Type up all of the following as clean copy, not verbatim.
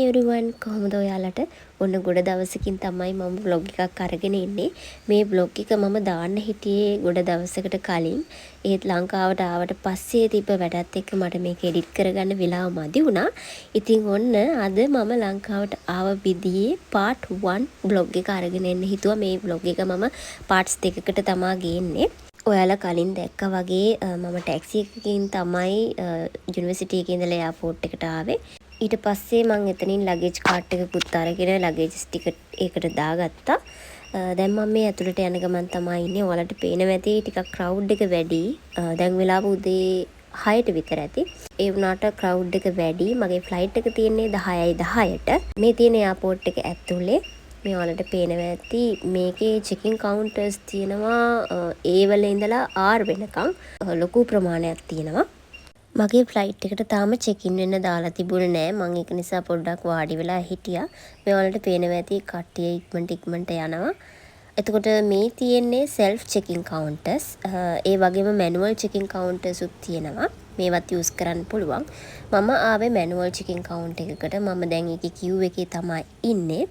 everyone කොහොමද ඔයාලට ඔන්න ගොඩ දවසකින් තමයි මම vlog එකක් අරගෙන ඉන්නේ මේ vlog එක මම දාන්න හිටියේ ගොඩ දවසකට කලින් ඒත් ලංකාවට ආවට පස්සේ තිබ්බ වැඩත් එක්ක මට මේක එඩිට් කරගන්න වෙලාව මදි වුණා ඉතින් ඔන්න අද මම ලංකාවට ආව විදිහේ part 1 vlog එක අරගෙන එන්න හිතුවා මේ vlog එක මම parts දෙකකට තමා ගේන්නේ ඔයාලා කලින් දැක්කා වගේ මම ටැක්සි එකකින් තමයි යුනිවර්සිටි එකේ ඉඳලා එයාපෝට් එකට ආවේ ඊට පස්සේ මම එතනින් ලගේජ් කාට් එකකුත් අරගෙන ලගේජ් ටිකට් ඒකට දාගත්තා. දැන් මම මේ ඇතුළට යන ගමන් තමයි ඉන්නේ. ඔයාලට පේනවා ඇති ටිකක් ක්‍රවුඩ් එක වැඩි. දැන් වෙලාව උදේ 6ට විතර ඇති. ඒ වුණාට ක්‍රවුඩ් එක වැඩි. මගේ ෆ්ලයිට් එක තියෙන්නේ 10:10ට. මේ තියෙන එයාපෝට් එක ඇතුලේ මේ ඔයාලට පේනවා ඇති මේකේ චෙකින් කවුන්ටර්ස් තියෙනවා A වල ඉඳලා R වෙනකන් ලොකු ප්‍රමාණයක් තියෙනවා. මගේ ෆ්ලයිට් එකට තාම චෙකින් වෙන්න දාලා තිබුණේ නෑ මම ඒක නිසා පොඩ්ඩක් වාඩි වෙලා හිටියා මේ වලට පේනවා ඇති කට්ටිය ඉක්මනට යනවා එතකොට මේ තියෙන්නේ self checking counters ඒ වගේම manual checking counters උත් තියෙනවා මේවත් යූස් කරන්න පුළුවන් මම ආවේ manual checking count එකකට මම දැන් ඒකේ queue එකේ තමයි ඉන්නේ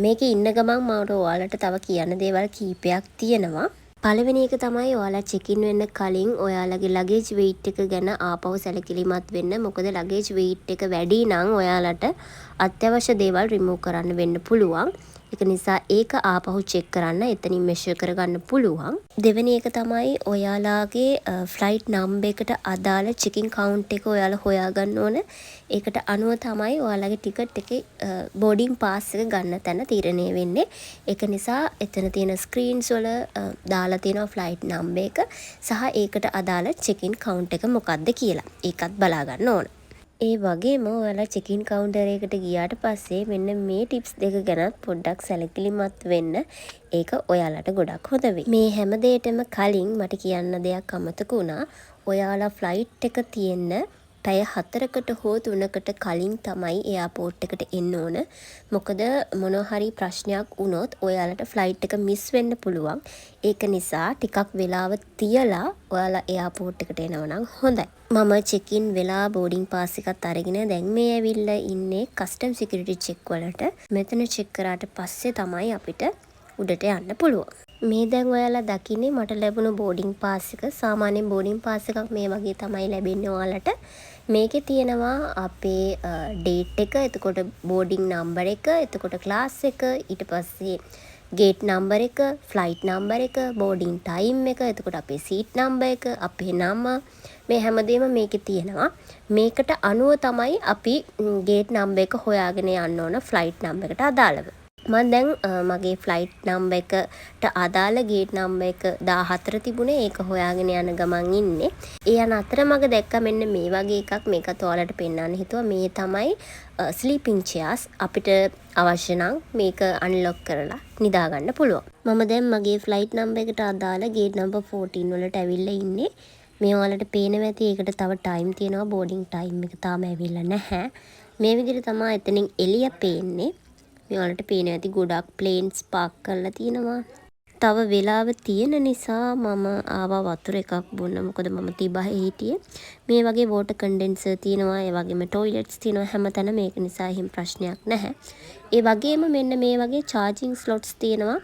මේකේ ඉන්න ගමන් මට ඔයාලට තව කියන්න දේවල් කීපයක් තියෙනවා පළවෙනි එක තමයි ඔයාලා චෙක් ඉන් වෙන්න කලින් ඔයාලගේ ලගේජ් weight එක ගැන ආපහු සැලකිලිමත් වෙන්න. මොකද ලගේජ් weight එක වැඩි නම් ඔයාලට අත්‍යවශ්‍ය දේවල් රිමූව් කරන්න වෙන්න පුළුවන්. ඒක නිසා ඒක ආපහු චෙක් කරන්න එතනින් මෙෂර් කරගන්න පුළුවන්. දෙවෙනි එක තමයි ඔයාලාගේ ෆ්ලයිට් නම්බර් එකට අදාළ චෙකින් කවුන්ට් එක ඔයාලා හොයාගන්න ඕන. ඒකට අනුව තමයි ඔයාලගේ ටිකට් එකේ බෝඩින් පාස් එක ගන්න තැන තීරණය වෙන්නේ. ඒක නිසා එතන තියෙන ස්ක්‍රීන්ස් වල දාලා තියෙනවා ෆ්ලයිට් නම්බර් එක සහ ඒකට අදාළ චෙකින් කවුන්ට් එක මොකක්ද කියලා. ඒකත් බලා ගන්න ඕන. ඒ වගේම ඔයාලා චෙකින් කවුන්ටර් එකට ගියාට පස්සේ මෙන්න මේ ටිප්ස් දෙක ගැන පොඩ්ඩක් සැලකිලිමත් වෙන්න. ඒක ඔයාලට ගොඩක් හොඳ වෙයි. මේ හැම දෙයකටම කලින් මට කියන්න දෙයක් අමතක වුණා. ඔයාලා ෆ්ලයිට් එක තියෙන්න පැය 4කට හෝ 3කට කලින් තමයි එයාපෝට් එකට එන්න ඕන. මොකද මොනවා හරි ප්‍රශ්නයක් වුණොත් ඔයාලට ෆ්ලයිට් එක මිස් වෙන්න පුළුවන්. ඒක නිසා ටිකක් වෙලාව තියලා ඔයාලා එයාපෝට් එකට එනවා නම් හොඳයි. මම චෙක් ඉන් වෙලා බෝඩින් පාස් එකත් අරගෙන දැන් මේ ඇවිල්ලා ඉන්නේ කස්ටම් සිකියුරිටි චෙක් වලට. මෙතන චෙක් කරාට පස්සේ තමයි අපිට උඩට යන්න පුළුවන්. මේ දැන් ඔයාලා දකින්නේ මට ලැබුණු බෝඩින් පාස් එක. සාමාන්‍යයෙන් බෝඩින් පාස් එකක් මේ වගේ තමයි ලැබෙන්නේ ඔයාලට. මේකේ තියෙනවා අපේ ඩේට් එක, එතකොට බෝඩින් නම්බර් එක, එතකොට ක්ලාස් එක, ඊට පස්සේ ගේට් නම්බර් එක, ෆ්ලයිට් නම්බර් එක, බෝඩින් ටයිම් එක, එතකොට අපේ සීට් නම්බර් එක, අපේ නම මේ හැමදේම මේකේ තියෙනවා. මේකට අනුව තමයි අපි ගේට් නම්බර් එක හොයාගෙන යන්න ඕන ෆ්ලයිට් නම්බර් එකට අදාළව. මම දැන් මගේ ෆ්ලයිට් නම්බර් එකට අදාළ ගේට් නම්බර් එක 14 තිබුණේ ඒක හොයාගෙන යන ගමන් ඉන්නේ. ඒ යන අතරමඟ දැක්කා මෙන්න මේ වගේ එකක් මේකත් ඔයාලට පෙන්වන්න හිතුවා. මේ තමයි ස්ලීපින් චෙයර්ස් අපිට අවශ්‍ය නම් මේක අන්ලොක් කරලා නිදා ගන්න පුළුවන්. මම දැන් මගේ ෆ්ලයිට් නම්බර් එකට අදාළ ගේට් නම්බර් 14 වලට ඇවිල්ලා ඉන්නේ. මේ ඔයාලට පේනවා ඇති ඒකට තව ටයිම් තියෙනවා බෝඩින් ටයිම් එක තාම ඇවිල්ලා නැහැ. මේ විදිහට තමයි එතනින් එළිය පේන්නේ. මේ වලට පේනවා ඇති ගොඩක් ප්ලේන්ස් පාක් කරලා තියෙනවා. තව වෙලාව තියෙන නිසා මම ආවා වතුර එකක් බොන්න. මොකද මම තිබහේ හිටියේ. මේ වගේ වෝටර් කන්ඩෙන්සර් තියෙනවා. ඒ වගේම টয়ලට්ස් තියෙනවා හැමතැනම. මේක නිසා එහෙම ප්‍රශ්නයක් නැහැ. ඒ වගේම මෙන්න මේ වගේ charging slots තියෙනවා.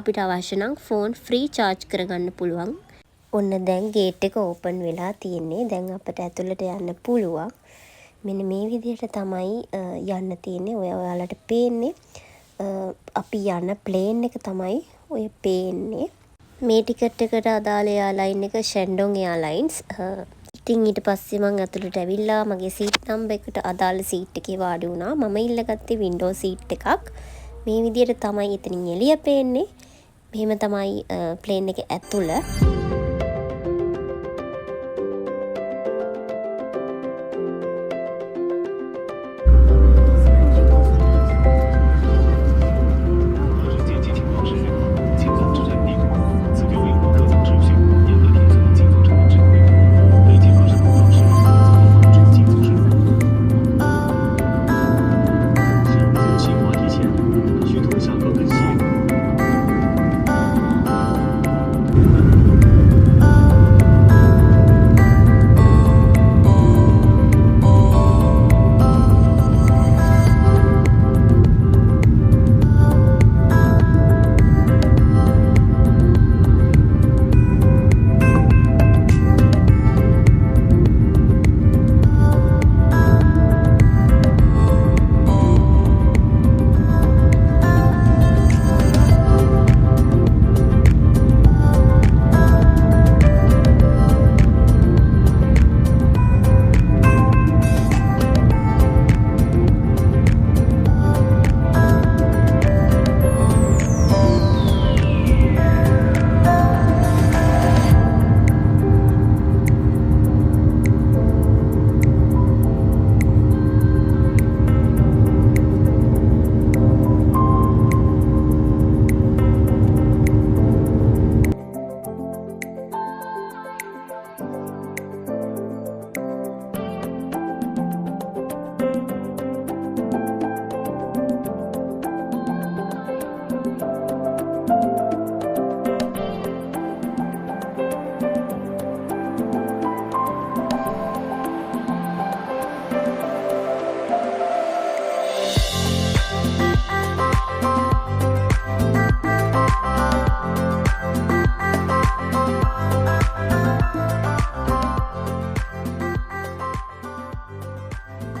අපිට අවශ්‍ය නම් ෆෝන් ෆ්‍රී charge කරගන්න පුළුවන්. ඔන්න දැන් ගේට් එක ඕපන් වෙලා තියෙන්නේ. දැන් අපිට ඇතුළට යන්න පුළුවන්. මෙන්න මේ විදිහට තමයි යන්න තියෙන්නේ. ඔයාලට පේන්නේ අපි යන ප්ලේන් එක තමයි ඔය පේන්නේ. මේ ටිකට් එකට අදාළ එයාලයින් එක Shandong Airlines. ඉතින් ඊට පස්සේ මම ඇතුළට ඇවිල්ලා මගේ සීට් නම්බර් එකට අදාළ සීට් එකේ වාඩි වුණා. මම ඉල්ලගත්තේ වින්ඩෝ සීට් එකක්. මේ විදිහට තමයි එතනින් එළිය පේන්නේ. මෙහෙම තමයි ප්ලේන් එකේ ඇතුළ.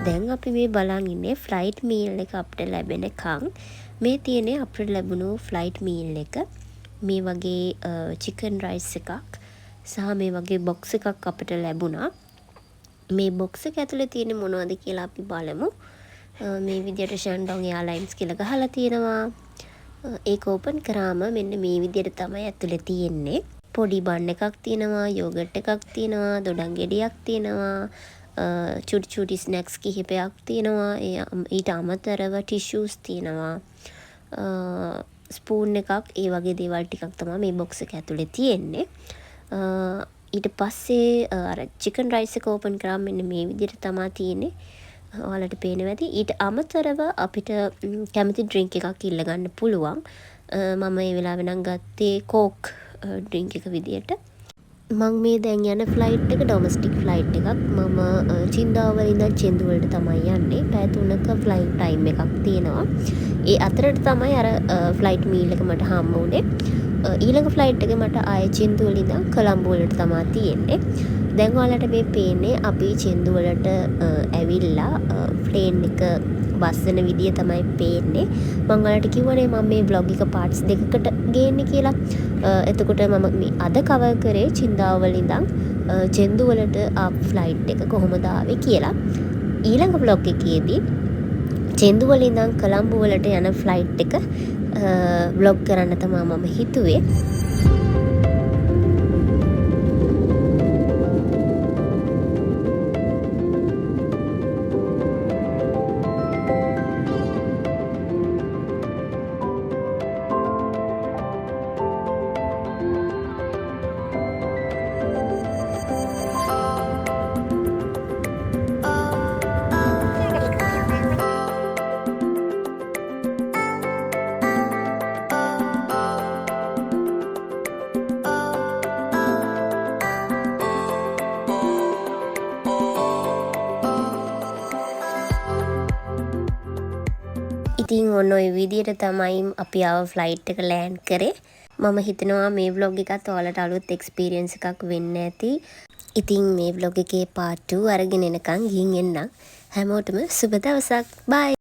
දැන් අපි මේ බලන් ඉන්නේ ෆ්ලයිට් මීල් එක අපිට ලැබෙනකන්. මේ තියෙන්නේ අපිට ලැබුණු ෆ්ලයිට් මීල් එක. මේ වගේ චිකන් රයිස් එකක් සහ මේ වගේ බොක්ස් එකක් අපිට ලැබුණා. මේ බොක්ස් එක ඇතුලේ තියෙන්නේ මොනවද කියලා අපි බලමු. මේ විදියට ෂැන්ඩොන් එයාර්ලයින්ස් කියලා ගහලා තියෙනවා. ඒක ඕපන් කරාම මෙන්න මේ විදියට තමයි ඇතුලේ තියෙන්නේ. පොඩි බන් එකක් තියෙනවා, යෝගට් එකක් තියෙනවා, දොඩම් ගෙඩියක් තියෙනවා, චුටි චුටි ස්නැක්ස් කිහිපයක් තියෙනවා. ඊට අමතරව ටිෂුස් තියෙනවා. ස්පූන් එකක්, ඒ වගේ දේවල් ටිකක් තමයි මේ බොක්ස් එක ඇතුලේ තියෙන්නේ. ඊට පස්සේ අර චිකන් රයිස් එක ඕපන් කරාම මෙන්න මේ විදිහට තමයි තියෙන්නේ. ඔයාලට පේනවා ඇති. ඊට අමතරව අපිට කැමති ඩ්‍රින්ක් එකක් ඉල්ල ගන්න පුළුවන්. මම මේ වෙලාවේ නම් ගත්තේ කෝක් ඩ්‍රින්ක් එක විදියට. මම මේ දැන් යන ෆ්ලයිට් එක ඩොමස්ටික් ෆ්ලයිට් එකක්. මම චින්දාවල ඉඳන් චෙන්දුවලට තමයි යන්නේ. පැය 3ක ෆ්ලයිට් ටයිම් එකක් තියෙනවා. ඒ අතරට තමයි අර ෆ්ලයිට් මීල් එක මට හම්බ වුණේ. ඊළඟ ෆ්ලයිට් එක මට ආයේ චෙන්දුවල ඉඳන් කොළඹ වලට තමයි තියෙන්නේ. දැන් ඔයාලට මේ පේන්නේ අපි චෙන්දුවලට ඇවිල්ලා ප්ලේන් එක බස් වෙන විදිය තමයි පේන්නේ. මම ඔයාලට කිව්වනේ මම මේ vlog එක parts දෙකකට ගේන්නේ කියලා. එතකොට මම මේ අද කවර් කරේ චින්දාවල ඉඳන් චෙන්දුවලට ෆ්ලයිට් එක කොහොමද ආවේ කියලා. ඊළඟ vlog එකේදී චෙන්දුවල ඉඳන් කොළඹ වලට යන ෆ්ලයිට් එක vlog කරන්න තමයි මම හිතුවේ. ඉතින් ඔන්න ඔය විදියට තමයි අපි ආව ෆ්ලයිට් එක ලෑන්ඩ් කරේ. මම හිතනවා මේ vlog එකත් ඔයාලට අලුත් එක්ස්පීරියන්ස් එකක් වෙන්න ඇති. ඉතින් මේ vlog එකේ part 2 අරගෙන එනකන් ගිහින් එන්නම්. හැමෝටම සුබ දවසක්. බයි.